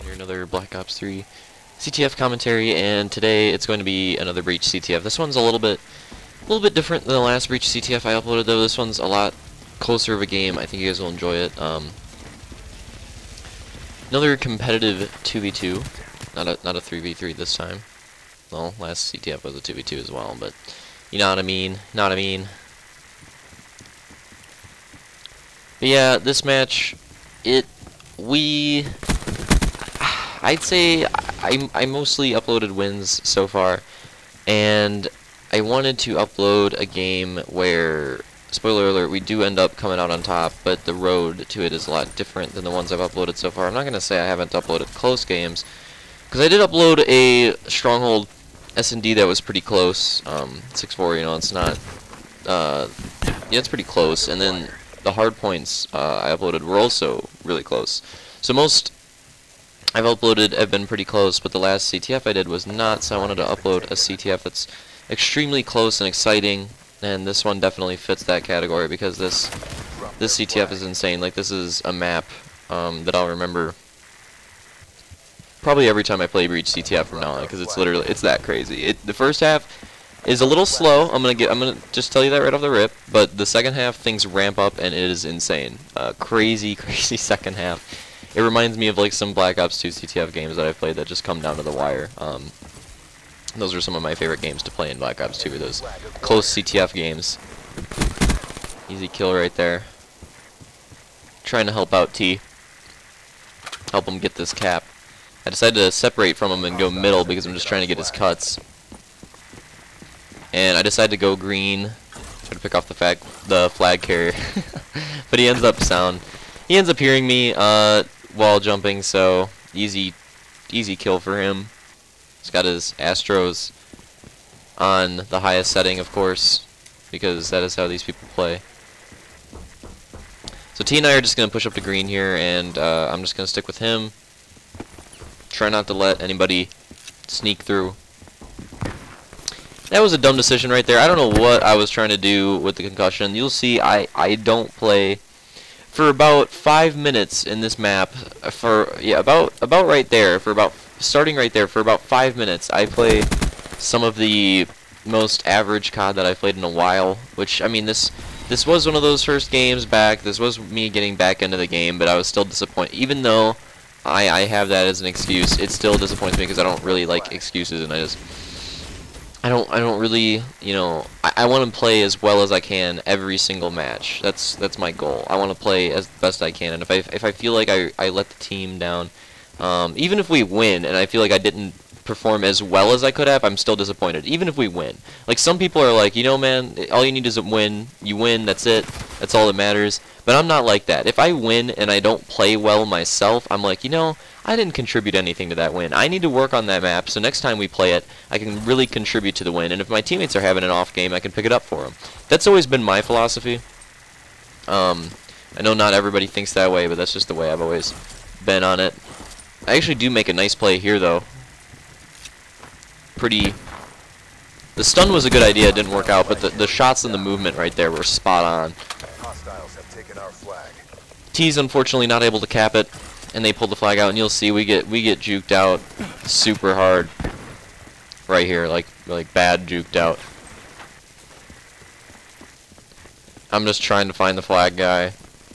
Here another Black Ops 3 CTF commentary, and today it's going to be another Breach CTF. This one's a little bit different than the last Breach CTF I uploaded, though. This one's a lot closer of a game. I think you guys will enjoy it. Another competitive 2v2, not a 3v3 this time. Well, last CTF was a 2v2 as well, but you know what I mean. But yeah, this match, I'd say I mostly uploaded wins so far, and I wanted to upload a game where, spoiler alert, we do end up coming out on top, but the road to it is a lot different than the ones I've uploaded so far. I'm not going to say I haven't uploaded close games, because I did upload a Stronghold S&D that was pretty close, 6-4, you know, it's not, yeah, it's pretty close, and then the hard points I uploaded were also really close. So most I've uploaded have been pretty close, but the last CTF I did was not, so I wanted to upload a CTF that's extremely close and exciting, and this one definitely fits that category because this CTF is insane. Like, this is a map that I'll remember probably every time I play Breach CTF from now on, because it's that crazy. The first half is a little slow. I'm gonna just tell you that right off the rip, but the second half things ramp up and it is insane. Crazy second half. It reminds me of like some Black Ops 2 CTF games that I've played that just come down to the wire. Those are some of my favorite games to play in Black Ops 2, those close CTF games. Easy kill right there. Trying to help out T. Help him get this cap. I decided to separate from him and go middle because I'm just trying to get his cuts. And I decided to go green, try to pick off the flag carrier. But he ends up hearing me while jumping, so easy kill for him. He's got his Astros on the highest setting, of course, because that is how these people play. So T and I are just going to push up to green here, and I'm just going to stick with him. Try not to let anybody sneak through. That was a dumb decision right there. I don't know what I was trying to do with the concussion. You'll see I don't play for about 5 minutes in this map. About right there, starting right there for about 5 minutes. I play some of the most average COD that I've played in a while, which, I mean, this was one of those first games back. This was me getting back into the game, but I was still disappointed. Even though I have that as an excuse, it still disappoints me because I don't really like excuses, and I don't really, you know, I want to play as well as I can every single match. That's my goal. I want to play as best I can, and if I feel like I let the team down, even if we win and I feel like I didn't perform as well as I could have, I'm still disappointed. Even if we win, like some people are like, you know, man, all you need is a win. You win, that's it. That's all that matters. But I'm not like that. If I win and I don't play well myself, I'm like, you know, I didn't contribute anything to that win. I need to work on that map, so next time we play it, I can really contribute to the win. And if my teammates are having an off game, I can pick it up for them. That's always been my philosophy. I know not everybody thinks that way, but that's just the way I've always been on it. I actually do make a nice play here, though. The stun was a good idea, it didn't work out, but the shots and the movement right there were spot on. T's unfortunately not able to cap it, and they pull the flag out, and you'll see we get juked out super hard right here, like bad juked out. I'm just trying to find the flag guy,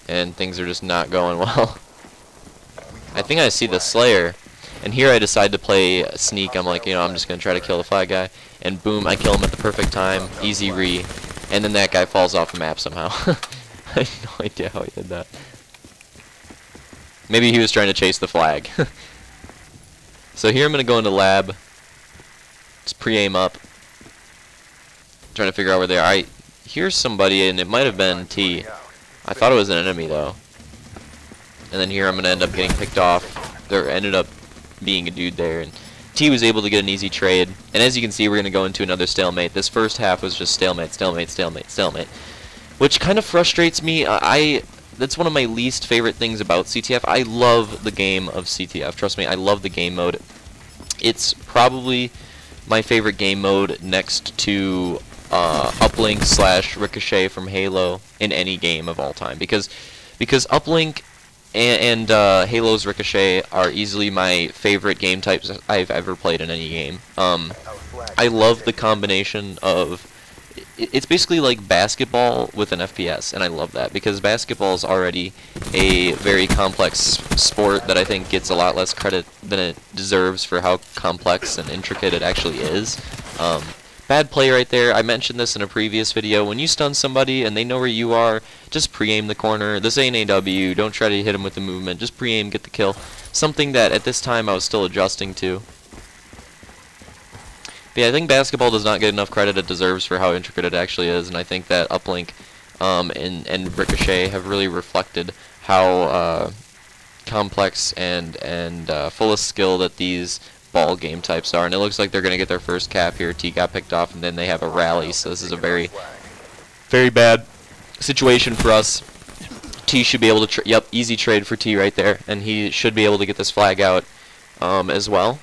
and things are just not going well. I think I see the Slayer, and here I decide to play sneak. I'm like, you know, I'm just gonna try to kill the flag guy, and boom, I kill him at the perfect time, easy re, and then that guy falls off the map somehow. I have no idea how he did that. Maybe he was trying to chase the flag. So here I'm going to go into lab. Just pre-aim up. Trying to figure out where they are. I hear somebody, and it might have been T. I thought it was an enemy, though. And then here I'm going to end up getting picked off. There ended up being a dude there. And T was able to get an easy trade. And as you can see, we're going to go into another stalemate. This first half was just stalemate, stalemate, stalemate, stalemate. Which kind of frustrates me. That's one of my least favorite things about CTF. I love the game of CTF. Trust me, I love the game mode. It's probably my favorite game mode next to uplink / Ricochet from Halo in any game of all time. Because uplink and Halo's Ricochet are easily my favorite game types I've ever played in any game. I love the combination of, it's basically like basketball with an FPS, and I love that because basketball is already a very complex sport that I think gets a lot less credit than it deserves for how complex and intricate it actually is. Bad play right there. I mentioned this in a previous video. When you stun somebody and they know where you are, just pre-aim the corner. This ain't AW. Don't try to hit them with the movement. Just pre-aim, get the kill. Something that at this time I was still adjusting to. But yeah, I think basketball does not get enough credit it deserves for how intricate it actually is, and I think that Uplink and Ricochet have really reflected how complex and full of skill that these ball game types are. And it looks like they're going to get their first cap here. T got picked off, and then they have a rally, so this is a very, very bad situation for us. T should be able to, yep, easy trade for T right there, and he should be able to get this flag out as well.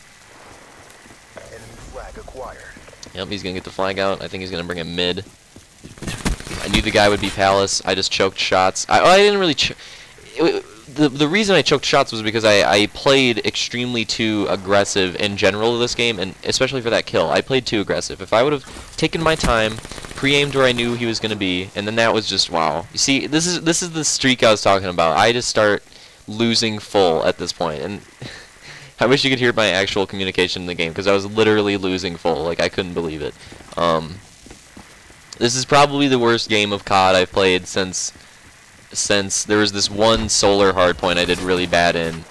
Yep, he's going to get the flag out. I think he's going to bring him mid. I knew the guy would be Palace. I just choked shots. I didn't really... The reason I choked shots was because I played extremely too aggressive in general this game, and especially for that kill. I played too aggressive. If I would have taken my time, pre-aimed where I knew he was going to be, and then that was just wow. You see, this is the streak I was talking about. I just start losing full at this point, and I wish you could hear my actual communication in the game because I was literally losing full. Like, I couldn't believe it. This is probably the worst game of COD I've played since there was this one solar hardpoint I did really bad in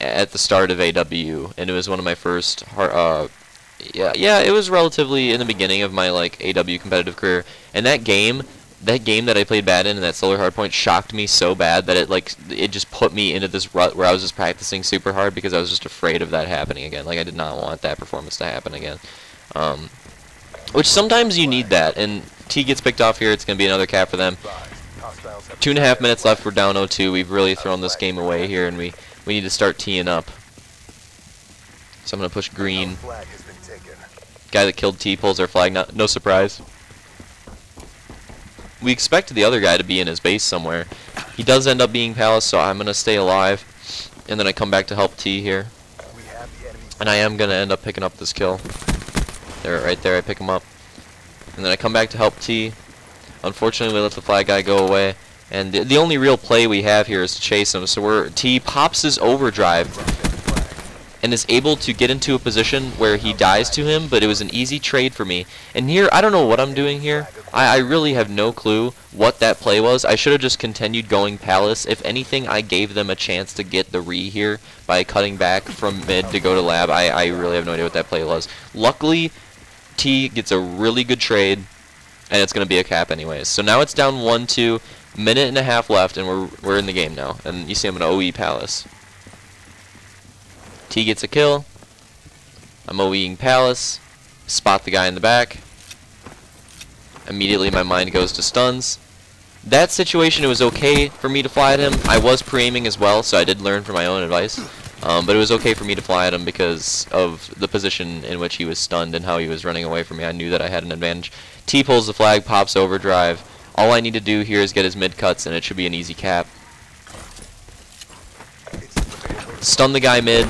at the start of AW, and it was one of my first yeah, it was relatively in the beginning of my like AW competitive career, and that game that I played bad in, and that solar hardpoint shocked me so bad that it just put me into this rut where I was just practicing super hard because I was just afraid of that happening again. Like, I did not want that performance to happen again. Which sometimes you need that, and T gets picked off here. It's going to be another cap for them. 2.5 minutes left. We're down 0-2. We've really thrown this game away here, and we need to start teeing up. So I'm going to push green. Guy that killed T pulls our flag. No surprise. We expect the other guy to be in his base somewhere. He does end up being Palace, so I'm going to stay alive. And then I come back to help T here. And I am going to end up picking up this kill. There, right there, I pick him up. And then I come back to help T. Unfortunately, we let the flag guy go away. And the only real play we have here is to chase him. So T pops his overdrive and is able to get into a position where he dies to him, but it was an easy trade for me. And here, I don't know what I'm doing here. I really have no clue what that play was. I should have just continued going Palace. If anything, I gave them a chance to get the re here by cutting back from mid to go to lab. I really have no idea what that play was. Luckily, T gets a really good trade, and it's going to be a cap anyways. So now it's down 1-2, minute and a half left, and we're in the game now. And you see I'm going to OE Palace. T gets a kill. I'm OEing Palace. Spot the guy in the back. Immediately my mind goes to stuns. That situation, it was okay for me to fly at him. I was pre-aiming as well, so I did learn from my own advice. But it was okay for me to fly at him because of the position in which he was stunned and how he was running away from me. I knew that I had an advantage. T pulls the flag, pops overdrive. All I need to do here is get his mid cuts, and it should be an easy cap. Stun the guy mid.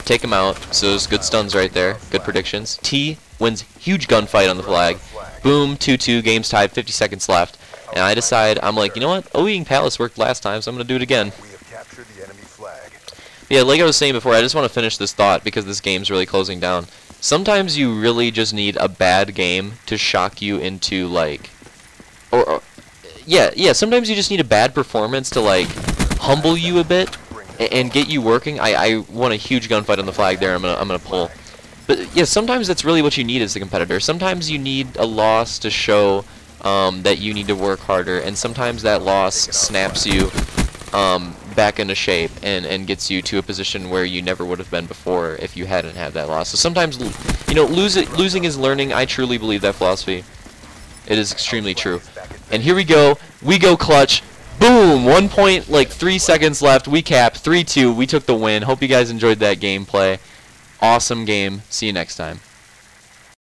Take him out. So there's good stuns right there. Good predictions. T wins huge gunfight on the flag. Boom, 2-2, game's tied, 50 seconds left. And I decide, I'm like, you know what? OEing Palace worked last time, so I'm going to do it again. Yeah, like I was saying before, I just want to finish this thought because this game's really closing down. Sometimes you really just need a bad game to shock you into, like... Yeah, sometimes you just need a bad performance to, like, humble you a bit and get you working. I won a huge gunfight on the flag there. I'm gonna pull. But yeah, sometimes that's really what you need as a competitor. Sometimes you need a loss to show that you need to work harder, and sometimes that loss snaps you back into shape and gets you to a position where you never would have been before if you hadn't had that loss. So sometimes, you know, losing is learning. I truly believe that philosophy. It is extremely true. And here we go clutch. Boom! 1.3 seconds left. We cap 3-2. We took the win. Hope you guys enjoyed that gameplay. Awesome game. See you next time.